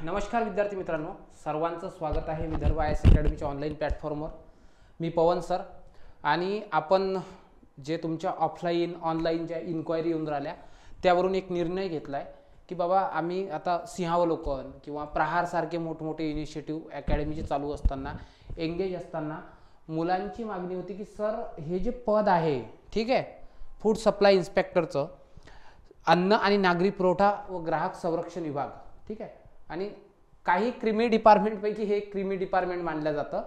नमस्कार विद्यार्थी मित्रांनो, सर्वांचं स्वागत आहे विदर्भ आय एस अकॅडमीच्या ऑनलाईन प्लॅटफॉर्मवर. मी पवन सर आणि आपण जे तुमच्या ऑफलाईन ऑनलाईन ज्या इन्क्वायरी येऊन राहिल्या त्यावरून एक निर्णय घेतला आहे की बाबा आम्ही आता सिंहावलोकन किंवा प्रहारसारखे मोठमोठे इनिशिएटिव्ह अकॅडमीचे चालू असताना एंगेज असताना मुलांची मागणी होती की सर हे जे पद आहे, ठीक आहे, फूड सप्लाय इन्स्पेक्टरचं, अन्न आणि नागरी पुरवठा व ग्राहक संरक्षण विभाग, ठीक आहे, आणि काही क्रिमी डिपार्टमेंटपैकी हे क्रिमी डिपार्टमेंट मानलं जातं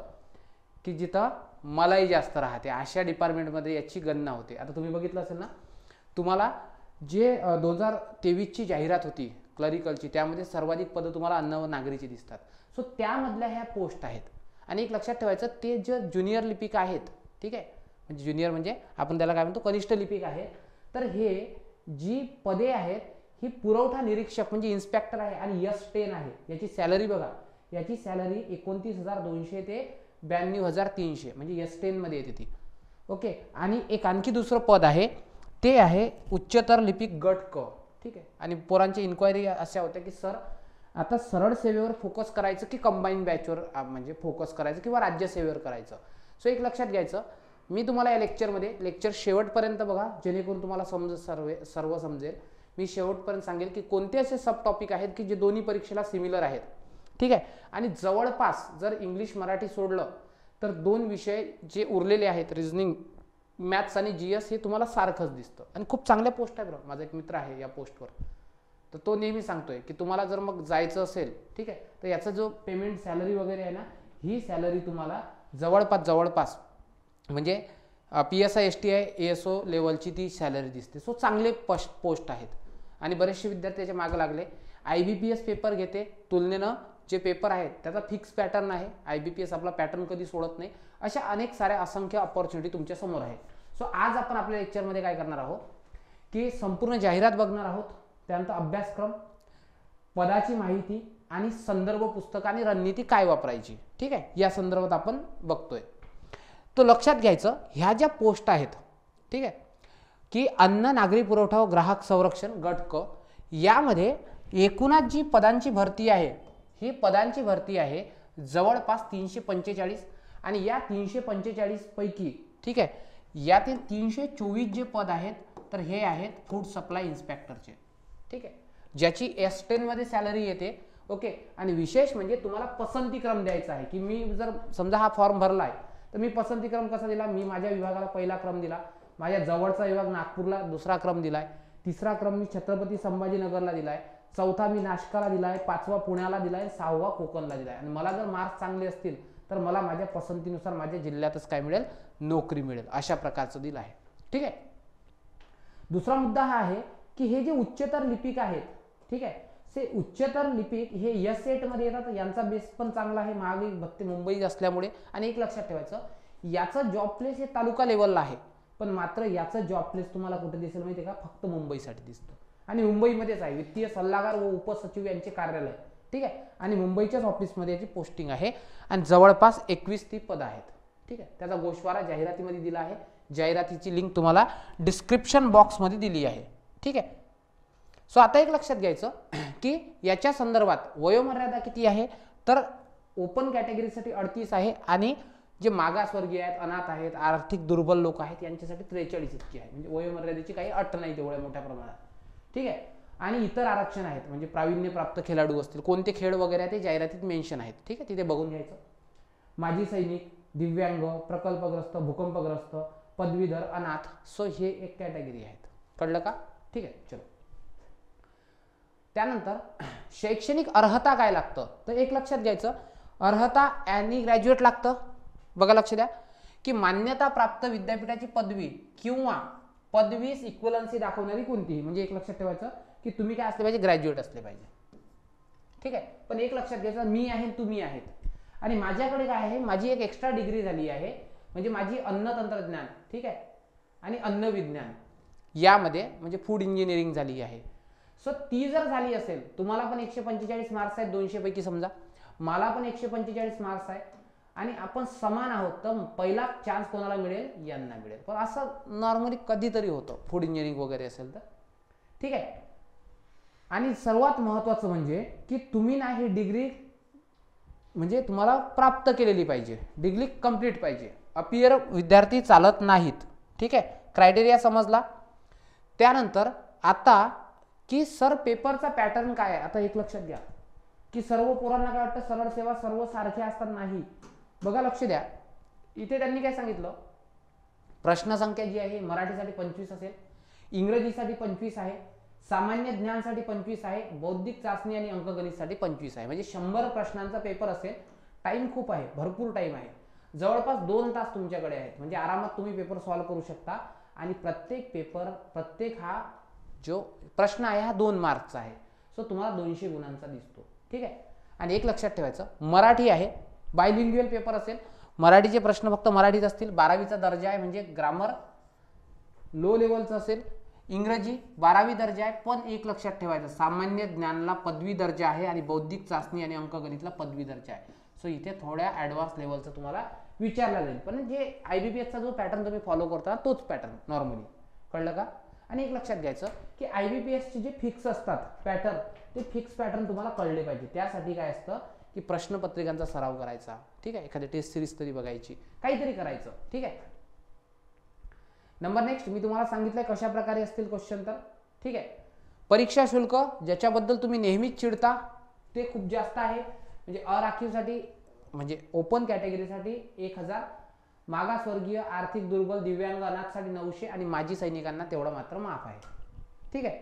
की जिथं मलाई जास्त राहते, अशा डिपार्टमेंटमध्ये याची गणना होते. आता तुम्ही बघितलं असेल ना, तुम्हाला जे 2023ची जाहिरात होती क्लरिकलची, त्यामध्ये सर्वाधिक पदं तुम्हाला अन्न व नागरीची दिसतात. सो त्यामधल्या ह्या पोस्ट आहेत. आणि एक लक्षात ठेवायचं, ते जे ज्युनियर लिपिक आहेत, ठीक आहे, म्हणजे ज्युनियर म्हणजे आपण त्याला काय म्हणतो, कनिष्ठ लिपिक आहे, तर हे जी पदे आहेत ही पुरवठा निरीक्षक म्हणजे इन्स्पेक्टर आहे आणि S10 आहे. याची सॅलरी बघा, याची सॅलरी 29,200 ते 92,300 म्हणजे S10 मध्ये येते ती. ओके. आणि एक आणखी दुसरं पद आहे, ते आहे उच्चतर लिपिक गट क, ठीक आहे. आणि पोरांची इन्क्वायरी अशा होत्या की सर आता सरळ सेवेवर फोकस करायचं की कंबाईन बॅचवर म्हणजे फोकस करायचं किंवा राज्य सेवेवर करायचं. सो एक लक्षात घ्यायचं, मी तुम्हाला या लेक्चर शेवटपर्यंत बघा, जेणेकरून तुम्हाला सर्व समजेल. मी शेवटपर्यंत सांगेल की कोणते असे सब टॉपिक आहेत की जे दोन्ही परीक्षेला सिमिलर आहेत, ठीक आहे. आणि जवळपास जर इंग्लिश मराठी सोडलं तर दोन विषय जे उरलेले आहेत, रिझनिंग, मॅथ्स आणि GS, हे तुम्हाला सारखंच दिसतं. आणि खूप चांगल्या पोस्ट आहे बरं. माझा एक मित्र आहे या पोस्टवर, तर तो नेहमी सांगतोय की तुम्हाला जर मग जायचं असेल, ठीक आहे, तर याचा जो पेमेंट सॅलरी वगैरे आहे ना, ही सॅलरी तुम्हाला जवळपास म्हणजे PSI STI ASO लेवलची ती सॅलरी दिसते. सो चांगले पोस्ट आहेत आणि बरेचसे विद्यार्थी त्याच्या मागे लागले. IBPS पेपर घेते, तुलनेनं जे पेपर आहेत त्याचा फिक्स पॅटर्न आहे. IBPS आपला पॅटर्न कधी सोडत नाही. अशा अनेक साऱ्या असंख्य अपॉर्च्युनिटी तुमच्या समोर आहे. सो आज आपण आपल्या लेक्चरमध्ये काय करणार आहोत की संपूर्ण जाहिरात बघणार आहोत, त्यानंतर अभ्यासक्रम, पदाची माहिती आणि संदर्भ पुस्तक आणि रणनीती काय वापरायची, ठीक आहे, या संदर्भात आपण बघतोय. तो लक्षात घ्यायचं, ह्या ज्या पोस्ट आहेत, ठीक आहे, की अन्न नागरी पुरवठा व ग्राहक संरक्षण गट क, यामध्ये एकूणच जी पदांची भरती आहे, ही पदांची भरती आहे जवळपास 345. आणि या 345 पैकी, ठीक आहे, यातील 324 जे पद आहेत तर हे आहेत फूड सप्लाय इन्स्पेक्टरचे, ठीक आहे, ज्याची S10 मध्ये सॅलरी येते. ओके. आणि विशेष म्हणजे तुम्हाला पसंतीक्रम द्यायचा आहे की मी जर समजा हा फॉर्म भरला आहे तर मी पसंतीक्रम कसा दिला, मी माझ्या विभागाला पहिला क्रम दिला, माझ्या जवळचा विभाग नागपूरला दुसरा क्रम दिलाय, तिसरा क्रम मी छत्रपती संभाजीनगरला दिलाय, चौथा मी नाशिकला दिलाय, पाचवा पुण्याला दिलाय, सहावा कोकणला दिलाय. आणि मला जर मार्क्स चांगले असतील तर मला माझ्या पसंतीनुसार माझ्या जिल्ह्यातच काय मिळेल, नोकरी मिळेल. अशा प्रकारचं दिलं आहे, ठीक आहे. दुसरा मुद्दा हा आहे की हे जे उच्चतर लिपिक आहेत, ठीक आहे, से उच्चतर लिपिक हे S8 मध्ये येतात. यांचा बेस पण चांगला आहे, महागाई भत्ते मुंबई असल्यामुळे. आणि एक लक्षात ठेवायचं, याचं जॉब प्लेस हे तालुका लेवलला आहे, पण मात्र याचं जॉब प्लेस तुम्हाला कुठे दिसेल माहिती आहे का, फक्त मुंबईसाठी दिसतं. आणि मुंबईमध्येच आहे. वित्तीय सल्लागार व उपसचिव यांचे कार्यालय, ठीक आहे, आणि मुंबईच्याच ऑफिसमध्ये याची पोस्टिंग आहे. आणि जवळपास 21 ती पद आहेत, ठीक आहे. त्याचा गोषवारा जाहिरातीमध्ये दिला आहे. जाहिरातीची लिंक तुम्हाला डिस्क्रिप्शन बॉक्समध्ये दिली आहे, ठीक आहे. सो आता एक लक्षात घ्यायचं की याच्या संदर्भात वयोमर्यादा किती आहे, तर ओपन कॅटेगरीसाठी 38 आहे आणि जे मागासवर्गीय आहेत, अनाथ आहेत, आर्थिक दुर्बल लोक आहेत, यांच्यासाठी 43 इतकी आहे. म्हणजे वयोमर्यादेची काही अट नाही तेवढ्या मोठ्या प्रमाणात, ठीक आहे. आणि इतर आरक्षण आहेत, म्हणजे प्रावीण्यप्राप्त खेळाडू असतील, कोणते खेळ वगैरे आहे ते जाहिरातीत मेन्शन आहेत, ठीक आहे, तिथे बघून घ्यायचं. माजी सैनिक, दिव्यांग, प्रकल्पग्रस्त, भूकंपग्रस्त, पदवीधर, अनाथ, सो हे एक कॅटेगरी आहेत. कळलं का? ठीक आहे. चलो, त्यानंतर शैक्षणिक अर्हता काय लागतं, तर एक लक्षात घ्यायचं, अर्हता आणि ग्रॅज्युएट लागतं. बघा, लक्ष द्या की मान्यता प्राप्त विद्यापीठाची पदवी किंवा पदवीस इक्वलन्सी दाखवणारी कोणतीही, म्हणजे एक लक्षात ठेवायचं की तुम्ही काय असले पाहिजे, ग्रॅज्युएट असले पाहिजे, ठीक आहे. पण एक लक्षात घ्यायचं, मी आहे, तुम्ही आहेत, आणि माझ्याकडे काय आहे, माझी एक एक्स्ट्रा डिग्री झाली आहे, म्हणजे माझी अन्न तंत्रज्ञान, ठीक आहे, आणि अन्न विज्ञान यामध्ये म्हणजे फूड इंजिनिअरिंग झाली आहे. सो ती जर झाली असेल, तुम्हाला पण 145 मार्क्स आहेत 200 पैकी, समजा मला पण 145 मार्क्स आहे आणि आपण समान आहोत, तर पहिला चान्स कोणाला मिळेल, यांना मिळेल. पण असं नॉर्मली कधीतरी होतं फूड इंजिनिअरिंग वगैरे असेल तर, ठीक आहे. आणि सर्वात महत्त्वाचं म्हणजे की तुम्ही ना ही डिग्री म्हणजे तुम्हाला प्राप्त केलेली पाहिजे, डिग्री कंप्लीट पाहिजे. अपियर विद्यार्थी चालत नाहीत. ठीक आहे, क्रायटेरिया समजला. त्यानंतर आता की सर पेपरचा पॅटर्न काय आहे. आता एक लक्षात घ्या की सर्व पोरांना काय वाटतं सरळ सेवा सर्व सारखे असतात. नाही, बघा लक्ष द्या. इथे त्यांनी काय सांगितलं, प्रश्न संख्या जी आहे मराठीसाठी 25 असेल, इंग्रजीसाठी 25 आहे, सामान्य ज्ञानसाठी 25 आहे, बौद्धिक चाचणी आणि अंकगणितसाठी 25 आहे. म्हणजे 100 प्रश्नांचा पेपर असेल. टाइम खूप आहे, भरपूर टाइम आहे. जवळपास 2 तास तुमच्याकडे आहेत. म्हणजे आरामात तुम्ही पेपर सॉल्व्ह करू शकता. आणि प्रत्येक हा जो प्रश्न आहे हा 2 मार्कचा आहे. सो तुम्हाला 200 गुणांचा दिसतो. ठीक आहे. आणि एक लक्षात ठेवायचं, मराठी आहे, बायलिंग्युअल पेपर असेल. मराठीचे प्रश्न फक्त मराठीत असतील. 12वीचा दर्जा आहे म्हणजे ग्रामर लो लेवलचं असेल. इंग्रजी 12वी दर्जा आहे, पण एक लक्षात ठेवायचं, सामान्य ज्ञानला पदवी दर्जा आहे आणि बौद्धिक चाचणी आणि अंकगणितला पदवी दर्जा आहे. सो इथे थोड्या ॲडव्हान्स लेवलचं तुम्हाला विचारला जाईल. पण जे IBPSचा जो पॅटर्न तुम्ही फॉलो करता तोच पॅटर्न नॉर्मली. कळलं का. आणि एक लक्षात घ्यायचं की IBPSचे जे फिक्स असतात पॅटर्न, ते फिक्स पॅटर्न तुम्हाला कळले पाहिजे. त्यासाठी काय असतं की प्रश्नपत्रिकांचा सराव करायचा. ठीक आहे, एखादी टेस्ट सिरीज तरी बघायची, काहीतरी करायचं. ठीक आहे. नंबर नेक्स्ट मी तुम्हाला सांगितलंय कशा प्रकारे असतील क्वेश्चन. तर ठीक आहे, परीक्षा शुल्क ज्याच्याबद्दल तुम्ही नेहमीच चिडता ते खूप जास्त आहे. म्हणजे अराखीवसाठी म्हणजे ओपन कॅटेगरीसाठी 1000, मागासवर्गीय, आर्थिक दुर्बल, दिव्यांग, अनाथसाठी 900 आणि माजी सैनिकांना तेवढं मात्र माफ आहे. ठीक आहे.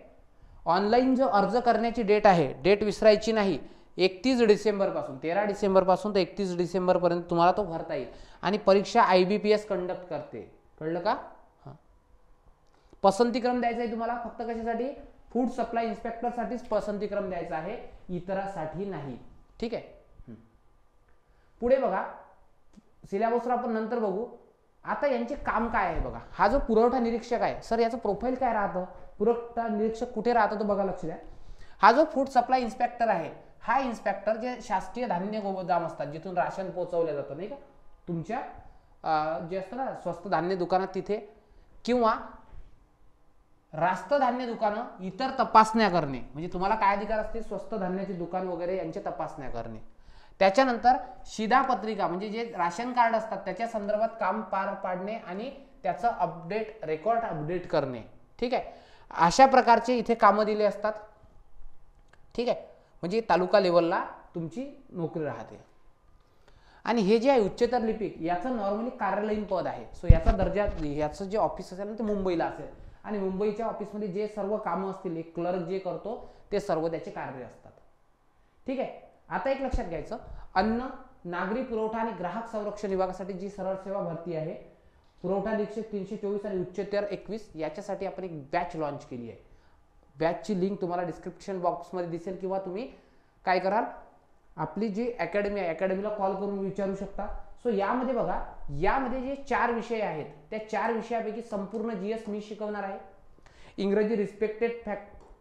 ऑनलाईन जो अर्ज करण्याची डेट आहे, डेट विसरायची नाही. 31 डिसेंबर पासून, 13 डिसेंबर पासून तर 31 डिसेंबर पर्यंत तुम्हाला तो भरता येईल. आणि परीक्षा IBPS कंडक्ट करते. कळलं का. पसंतीक्रम द्यायचा आहे तुम्हाला फक्त कशासाठी, फूड सप्लाय इन्स्पेक्टर साठीच पसंतीक्रम द्यायचा आहे, इतरासाठी नाही. ठीक आहे. पुढे बघा, सिलेबसवर आपण नंतर बघू. आता यांचे काम काय आहे बघा. हा जो पुरवठा निरीक्षक आहे, सर याचं प्रोफाईल काय राहतं, पुरवठा निरीक्षक कुठे राहतो तो बघा, लक्ष द्या. हा जो फूड सप्लाय इन्स्पेक्टर आहे, हा इन्स्पेक्टर जे शासकीय धान्य गोदाम असतात जिथून राशन पोहोचवलं जातं नाही का, तुमच्या जे असतं ना स्वस्त धान्य दुकानात तिथे, किंवा रास्त धान्य दुकानं इतर तपासण्या करणे. म्हणजे तुम्हाला काय अधिकार असतील, स्वस्त धान्याची दुकान वगैरे यांच्या तपासण्या करणे. त्याच्यानंतर शिधापत्रिका म्हणजे जे राशन कार्ड असतात त्याच्या संदर्भात काम पार पाडणे आणि त्याचं अपडेट, रेकॉर्ड अपडेट करणे. ठीक आहे, अशा प्रकारचे इथे कामं दिले असतात. ठीक आहे, म्हणजे तालुका लेवलला तुमची नोकरी राहते. आणि हे जे आहे उच्चतर लिपिक, याचं नॉर्मली कार्यालयीन पद आहे. सो याचा दर्जा, याचं जे ऑफिस असेल ना ते मुंबईला असेल. आणि मुंबईच्या ऑफिसमध्ये जे सर्व कामं असतील, एक क्लर्क जे करतो ते सर्व त्याचे कार्य असतात. ठीक आहे. आता एक लक्षात घ्यायचं, अन्न, नागरी पुरवठा आणि ग्राहक संरक्षण विभागासाठी जी सरळ सेवा भरती आहे, पुरवठा निरीक्षक 324 आणि उच्चतर 21, याच्यासाठी आपण एक बॅच लॉन्च केली आहे. बॅचची लिंक तुम्हाला डिस्क्रिप्शन बॉक्समध्ये दिसेल, किंवा तुम्ही काय कराल, आपली जी अकॅडमी आहे अकॅडमीला कॉल करून विचारू शकता. सो यामध्ये बघा, यामध्ये जे 4 विषय आहेत त्या 4 विषयापैकी संपूर्ण GS मी शिकवणार आहे. इंग्रजी रिस्पेक्टेड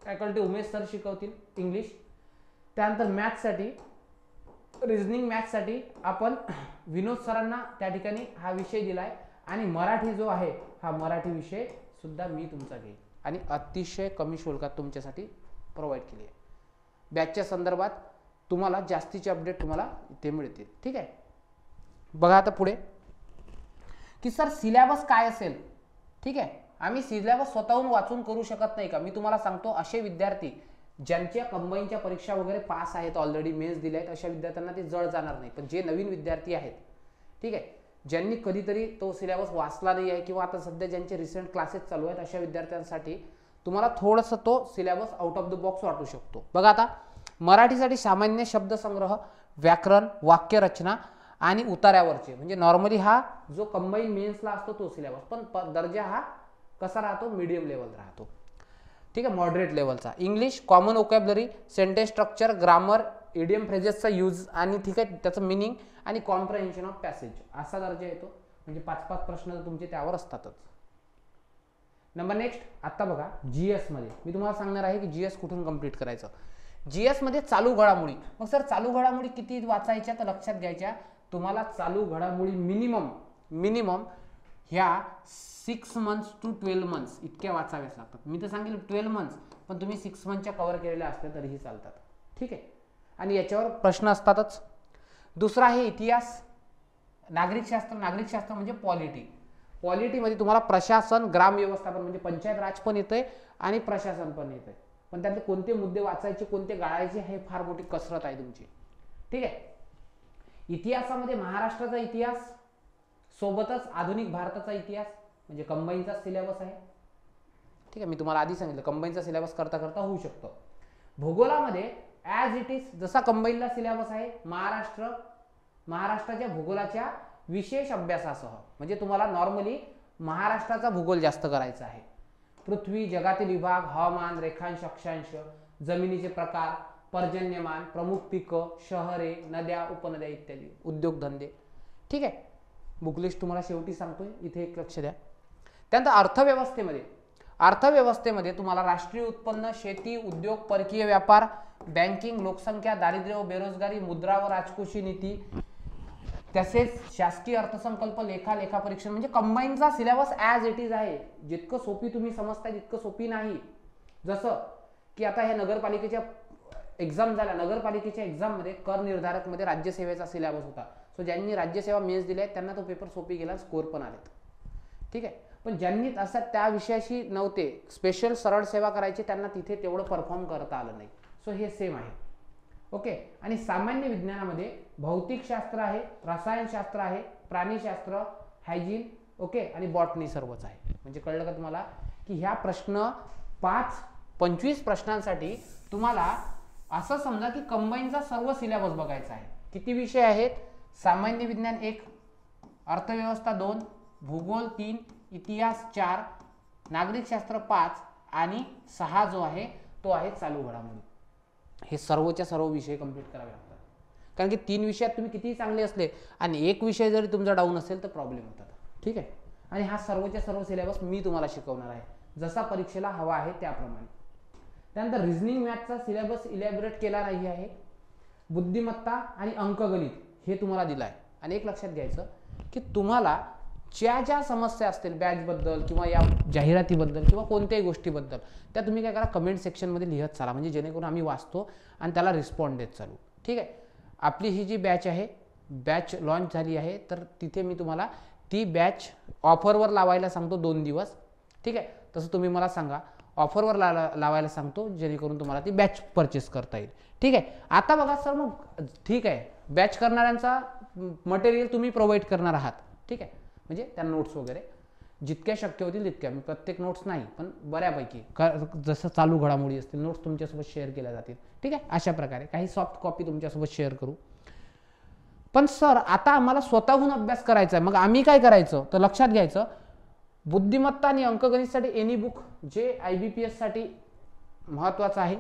फॅकल्टी उमेश सर शिकवतील इंग्लिश. त्यानंतर मॅथ्ससाठी, रिझनिंग मॅथ्ससाठी आपण विनोद सरांना त्या ठिकाणी हा विषय दिलाय. आणि मराठी जो आहे हा मराठी विषय सुद्धा मी तुमचा घेईन आणि अतिशय कमी शुल्कात तुमच्यासाठी प्रोव्हाइड केली आहे. बॅचच्या संदर्भात तुम्हाला जास्तीचे अपडेट तुम्हाला इथे मिळतील. ठीक आहे. बघा आता पुढे की सर सिलेबस काय असेल. ठीक आहे, आम्ही सिलेबस स्वतःहून वाचून करू शकत नाही का. मी तुम्हाला सांगतो, असे विद्यार्थी ज्यांच्या कंबाईनच्या परीक्षा वगैरे पास आहेत, ऑलरेडी मेन्स दिले आहेत, अशा विद्यार्थ्यांना ते जड जाणार नाही. पण जे नवीन विद्यार्थी आहेत, ठीक आहे, ज्यांनी कधीतरी तो सिलेबस वाचला नाही आहे, किंवा आता सध्या ज्यांचे रिसेंट क्लासेस चालू आहेत, अशा विद्यार्थ्यांसाठी तुम्हाला थोडंसं तो syllabus out of the box वाटू शकतो. बघा आता मराठीसाठी सामान्य शब्दसंग्रह, व्याकरण, वाक्यरचना आणि उतार्यावरचे, म्हणजे नॉर्मली हा जो कंबाईन मेन्सला असतो तो सिलेबस, पण दर्जा हा कसा राहतो, मीडियम लेवल राहतो. ठीक आहे, मॉडरेट लेवलचा. English common vocabulary, sentence structure, grammar, idiom फ्रेजेसचा यूज आणि ठीक आहे त्याचं मिनिंग आणि कॉम्प्रहेन्शन ऑफ पॅसेज, असा दर्जा येतो. म्हणजे 5-5 प्रश्न तुमचे त्यावर असतातच. नंबर नेक्स्ट, आता बघा GS मध्ये मी तुम्हाला सांगणार आहे की GS कुठून कंप्लीट करायचं. GS मध्ये चालू घडामोडी. मग सर चालू घडामोडी किती वाचायच्या, तर लक्षात घ्यायच्या, तुम्हाला चालू घडामोडी मिनिमम ह्या 6 months to 12 months इतक्या वाचाव्याच लागतात. मी तर सांगेल 12 months, पण तुम्ही 6 मंथच्या कव्हर केलेल्या असल्या तरीही चालतात. ठीक आहे. आणि याच्यावर प्रश्न असतातच. दुसरा आहे इतिहास, नागरिकशास्त्र. नागरिकशास्त्र म्हणजे पॉलिटी. पॉलिटीमध्ये तुम्हाला प्रशासन, ग्राम व्यवस्थापन म्हणजे पंचायत राज पण येतंय आणि प्रशासन पण येतंय. पण त्यातले कोणते मुद्दे वाचायचे, कोणते गाळायचे हे फार मोठी कसरत आहे तुमची. ठीक आहे. इतिहासामध्ये महाराष्ट्राचा इतिहास सोबतच आधुनिक भारताचा इतिहास म्हणजे कंबाईनचा सिलेबस आहे. ठीक आहे. मी तुम्हाला आधी सांगितलं कंबाईनचा सिलेबस करता करता होऊ शकतो. भूगोलामध्ये ॲज इट इज जसा कंबाईनला सिलेबस आहे, महाराष्ट्राच्या भूगोलाच्या विशेष अभ्यासासह म्हणजे तुम्हाला नॉर्मली महाराष्ट्राचा भूगोल जास्त करायचा आहे. पृथ्वी, जगातील विभाग, हवामान, रेखांश, अक्षांश, जमिनीचे प्रकार, पर्जन्यमान, प्रमुख पिकं, शहरे, नद्या, उपनद्या इत्यादी, उद्योगधंदे. ठीक आहे. बुकलिस्ट तुम्हाला शेवटी सांगतोय, इथे एक लक्ष द्या. त्यानंतर अर्थव्यवस्थेमध्ये तुम्हाला राष्ट्रीय उत्पन्न, शेती, उद्योग, परकीय व्यापार, बँकिंग, लोकसंख्या, दारिद्र्य व बेरोजगारी, मुद्रा व राजकोषी नीती, तसेच शासकीय अर्थसंकल्प, लेखापरीक्षण म्हणजे कंबाईनचा सिलेबस ॲज इट इज आहे. जितकं सोपी तुम्ही समजताय तितकं सोपी नाही. जसं की आता ह्या नगरपालिकेच्या एक्झाम झाल्या, नगरपालिकेच्या एक्झाममध्ये कर निर्धारकमध्ये राज्यसेवेचा सिलेबस होता. सो ज्यांनी राज्यसेवा मेन्स दिल्या त्यांना तो पेपर सोपी गेला, स्कोर पण आलेत. ठीक आहे. पण ज्यांनी असं त्या विषयाशी नव्हते, स्पेशल सरळ सेवा करायची, त्यांना तिथे तेवढं परफॉर्म करता आलं नाही. सो हे सेम आहे. ओके. आणि सामान्य विज्ञानामध्ये भौतिकशास्त्र आहे, रसायनशास्त्र आहे, प्राणीशास्त्र, हायजीन, ओके, आणि बॉटनी सर्वच आहे. म्हणजे कळलं का तुम्हाला की ह्या प्रश्न 25 प्रश्नांसाठी तुम्हाला असं समजा की कंबाईनचा सर्व सिलेबस बघायचा आहे. किती विषय आहेत? सामान्य विज्ञान 1, अर्थव्यवस्था 2, भूगोल 3, इतिहास 4, नागरिकशास्त्र 5 आणि 6 जो आहे तो आहे चालू घडामोडी. हे सर्वच्या सर्व विषय कंप्लीट करावे लागतात. कारण की 3 विषयात तुम्ही कितीही चांगले असले आणि एक विषय जरी तुमचा डाऊन असेल तर प्रॉब्लेम होतात. ठीक आहे. आणि हा सर्वच्या सर्व सिलेबस मी तुम्हाला शिकवणार आहे जसा परीक्षेला हवा आहे त्याप्रमाणे. त्यानंतर रिझनिंग मॅथचा सिलेबस इलॅबोरेट केला नाही आहे. बुद्धिमत्ता आणि अंकगणित हे तुम्हाला दिलं आहे. आणि एक लक्षात घ्यायचं की तुम्हाला ज्या समस्या असतील बॅचबद्दल किंवा या जाहिरातीबद्दल किंवा कोणत्याही गोष्टीबद्दल त्या तुम्ही काय करा कमेंट सेक्शनमध्ये लिहत चाला, म्हणजे जेणेकरून आम्ही वाचतो आणि त्याला रिस्पॉन्ड देत चालू. ठीक आहे. आपली ही जी बॅच आहे, बॅच लॉन्च झाली आहे, तर तिथे मी तुम्हाला ती बॅच ऑफरवर लावायला सांगतो 2 दिवस. ठीक आहे. तसं तुम्ही मला सांगा, ऑफरवर लावायला सांगतो जेणेकरून तुम्हाला ती बॅच परचेस करता येईल. ठीक आहे. आता बघा सर, मग ठीक आहे, बॅच करणाऱ्यांचा मटेरियल तुम्ही प्रोव्हाइड करणार आहात. ठीक आहे. म्हणजे त्या नोट्स वगैरे जितक्या शक्य होतील तितक्या, मी प्रत्येक नोट्स नाही पण बऱ्यापैकी जसं चालू घडामोडी असतील नोट्स तुमच्यासोबत शेअर केल्या जातील. ठीक आहे. अशा प्रकारे काही सॉफ्ट कॉपी तुमच्यासोबत शेअर करू. पण सर आता आम्हाला स्वतःहून अभ्यास करायचा आहे, मग आम्ही काय करायचं? तर लक्षात घ्यायचं, बुद्धिमत्ता आणि अंकगणितसाठी एनी बुक जे IBPS साठी महत्त्वाचं आहे.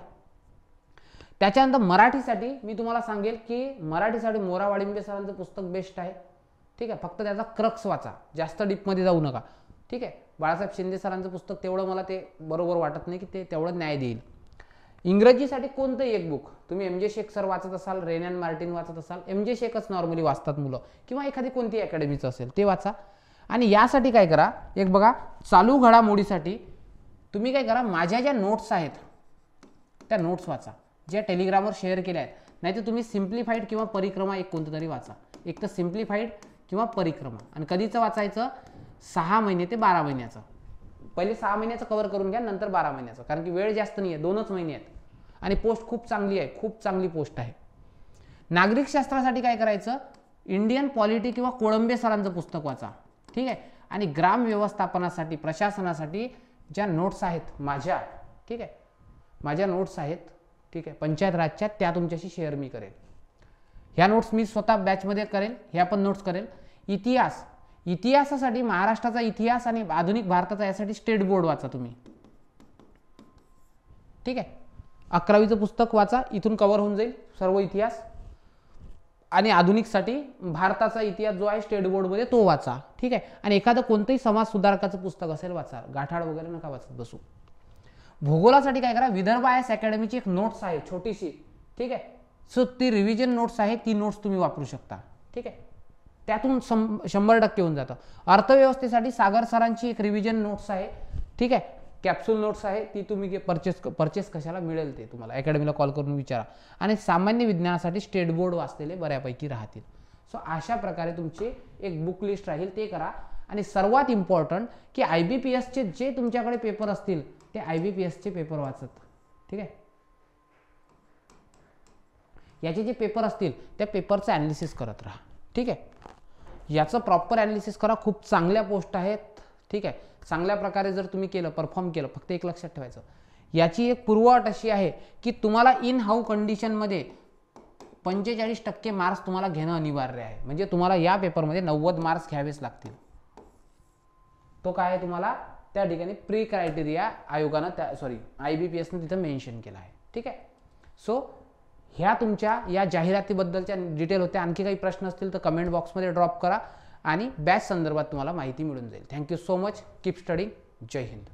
त्याच्यानंतर मराठीसाठी मी तुम्हाला सांगेल की मराठीसाठी मोरा वाडिंबे सरांचं पुस्तक बेस्ट आहे. ठीक आहे. फक्त त्याचा क्रक्स वाचा, जास्त डीपमध्ये जाऊ नका. ठीक आहे. बाळासाहेब शिंदे सरांचं पुस्तक तेवढं मला ते बरोबर वाटत नाही की ते तेवढं न्याय देईल. इंग्रजीसाठी कोणतंही एक बुक तुम्ही MJ शेख सर वाचत असाल, रेन अँड मार्टिन वाचत असाल, MJ शेखच नॉर्मली वाचतात मुलं, किंवा एखादी कोणती अकॅडमीचं असेल ते वाचा. आणि यासाठी काय करा, एक बघा चालू घडामोडीसाठी तुम्ही काय करा, माझ्या ज्या नोट्स आहेत त्या नोट्स वाचा, ज्या टेलिग्रामवर शेअर केल्या आहेत. नाही तर तुम्ही सिम्प्लिफाईड किंवा परिक्रमा एक कोणतं तरी वाचा. एक तर सिम्प्लिफाईड किंवा परिक्रमा. आणि कधीचं वाचायचं? 6 महिने ते 12 महिन्याचं. पहिले 6 महिन्याचं कव्हर करून घ्या, नंतर 12 महिन्याचं, कारण की वेळ जास्त नाही आहे, 2च महिने आहेत. आणि पोस्ट खूप चांगली आहे, खूप चांगली पोस्ट आहे. नागरिकशास्त्रासाठी काय करायचं? इंडियन पॉलिटी किंवा कोळंबे सरांचं पुस्तक वाचा. ठीक आहे. आणि ग्राम व्यवस्थापनासाठी, प्रशासनासाठी ज्या नोट्स आहेत माझ्या, ठीक आहे, माझ्या नोट्स आहेत, ठीक आहे, पंचायत राजच्या, त्या तुमच्याशी शेअर मी करेन. ह्या नोट्स मी स्वतः बॅचमध्ये करेन, ह्या पण नोट्स करेल. इतिहासासाठी महाराष्ट्राचा इतिहास आणि आधुनिक भारताचा यासाठी स्टेट बोर्ड वाचा तुम्ही. ठीक आहे. 11वीचं पुस्तक वाचा, इथून कव्हर होऊन जाईल सर्व इतिहास. आणि आधुनिकसाठी भारताचा इतिहास जो आहे स्टेट बोर्डमध्ये तो वाचा. ठीक आहे. आणि एखादं कोणतंही समाज सुधारकाचं पुस्तक असेल वाचा, गाठाड वगैरे नका वाचत बसू. भूगोलासाठी काय करा, विदर्भ IAS अकॅडमीची एक नोट्स आहे छोटीशी. ठीक आहे. सो ती रिव्हिजन नोट्स आहे, ती नोट्स तुम्ही वापरू शकता. ठीक आहे. त्यातून 100% होऊन जातं. अर्थव्यवस्थेसाठी सागर सरांची एक रिव्हिजन नोट्स आहे. ठीक आहे. कॅप्सूल नोट्स आहे ती तुम्ही परचेस कशाला मिळेल ते तुम्हाला अकॅडमीला कॉल करून विचारा. आणि सामान्य विज्ञानासाठी स्टेट बोर्ड वाचलेले बऱ्यापैकी राहतील. सो अशा प्रकारे तुमची एक बुक लिस्ट राहील, ते करा. आणि सर्वात इम्पॉर्टंट की IBPSचे जे तुमच्याकडे पेपर असतील ते IBPSचे पेपर वाचत. ठीक आहे, याचे जे पेपर असतील त्या पेपरचं ॲनालिसिस करत राहा. ठीक आहे, याचं प्रॉपर ॲनालिसिस करा. खूप चांगल्या पोस्ट आहेत. ठीक आहे, चांगल्या प्रकारे जर तुम्ही केलं, परफॉर्म केलं, फक्त एक लक्षात ठेवायचं, याची एक पूर्वअट अशी आहे की तुम्हाला इन हाऊ कंडिशनमध्ये 45% मार्क्स तुम्हाला घेणं अनिवार्य आहे. म्हणजे तुम्हाला या पेपरमध्ये 90 मार्क्स घ्यावेच लागतील. तो काय आहे तुम्हाला त्या ठिकाणी प्री क्रायटेरिया आयोगानं IBPSनं तिथं मेन्शन केलं आहे. ठीक आहे, सो ह्या तुमच्या या जाहिरातीबद्दलच्या डिटेल होत्या. आणखी काही प्रश्न असतील तर कमेंट बॉक्समध्ये ड्रॉप करा आणि बॅच संदर्भात तुम्हाला माहिती मिळून जाईल. Thank you so much. Keep studying. जय हिंद.